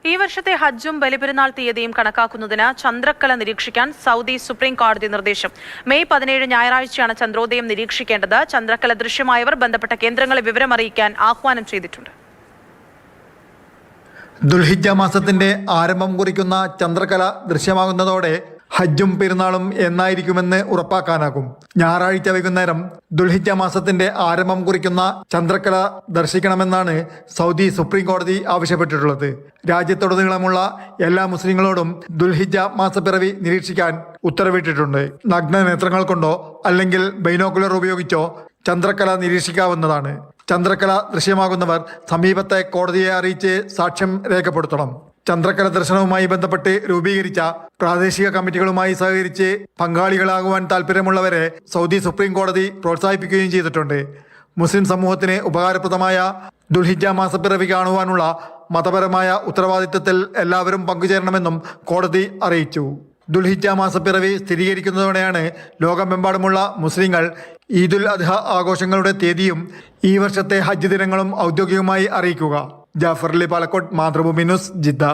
ഈ വർഷത്തെ ഹജ്ജും ബലിപെരുന്നാൾ തീയതിയും കണക്കാക്കുന്നതിന് ചന്ദ്രക്കല നിരീക്ഷിക്കാൻ സൗദി സുപ്രീം കോടതി നിർദ്ദേശം. മെയ് 17 ഞായറാഴ്ചയാണ് ചന്ദ്രോദയം നിരീക്ഷിക്കേണ്ടത്. ചന്ദ്രക്കല ദൃശ്യമായവർ ബന്ധപ്പെട്ട കേന്ദ്രങ്ങളെ വിവരമറിയിക്കാൻ ആഹ്വാനം ചെയ്തിട്ടുണ്ട്. ദുൽഹിജ്ജ മാസത്തിന്റെ ആരംഭം കുറിക്കുന്ന ചന്ദ്രക്കല ദൃശ്യമാകുന്നതോടെ ഹജ്ജും പെരുന്നാളും എന്നായിരിക്കുമെന്ന് ഉറപ്പാക്കാനാകും. ഞായറാഴ്ച വൈകുന്നേരം ദുൽഹിജ്ജ മാസത്തിന്റെ ആരംഭം കുറിക്കുന്ന ചന്ദ്രക്കല ദർശിക്കണമെന്നാണ് സൗദി സുപ്രീം കോടതി ആവശ്യപ്പെട്ടിട്ടുള്ളത്. രാജ്യത്തുടനീളമുള്ള എല്ലാ മുസ്ലിങ്ങളോടും ദുൽഹിജ്ജ മാസപ്പിറവി നിരീക്ഷിക്കാൻ ഉത്തരവിട്ടിട്ടുണ്ട്. നഗ്ന നേത്രങ്ങൾ കൊണ്ടോ അല്ലെങ്കിൽ ബൈനോക്കുലർ ഉപയോഗിച്ചോ ചന്ദ്രക്കല നിരീക്ഷിക്കാവുന്നതാണ്. ചന്ദ്രക്കല ദൃശ്യമാകുന്നവർ സമീപത്തെ കോടതിയെ അറിയിച്ച് സാക്ഷ്യം രേഖപ്പെടുത്തണം. ചന്ദ്രക്കല ദർശനവുമായി ബന്ധപ്പെട്ട് രൂപീകരിച്ച പ്രാദേശിക കമ്മിറ്റികളുമായി സഹകരിച്ച് പങ്കാളികളാകുവാൻ താല്പര്യമുള്ളവരെ സൗദി സുപ്രീം കോടതി പ്രോത്സാഹിപ്പിക്കുകയും ചെയ്തിട്ടുണ്ട്. മുസ്ലിം സമൂഹത്തിന് ഉപകാരപ്രദമായ ദുൽഹിജ്ജ മാസപ്പിറവി കാണുവാനുള്ള മതപരമായ ഉത്തരവാദിത്തത്തിൽ എല്ലാവരും പങ്കുചേരണമെന്നും കോടതി അറിയിച്ചു. ദുൽഹിജ്ജ മാസപ്പിറവി സ്ഥിരീകരിക്കുന്നതോടെയാണ് ലോകമെമ്പാടുമുള്ള മുസ്ലിങ്ങൾ ഈദുൽ അദ്ഹ ആഘോഷങ്ങളുടെ തീയതിയും ഈ വർഷത്തെ ഹജ്ജ് ദിനങ്ങളും ഔദ്യോഗികമായി അറിയിക്കുക. Jafar Ali Palakkode, Mathrubhumi news, Jeddah.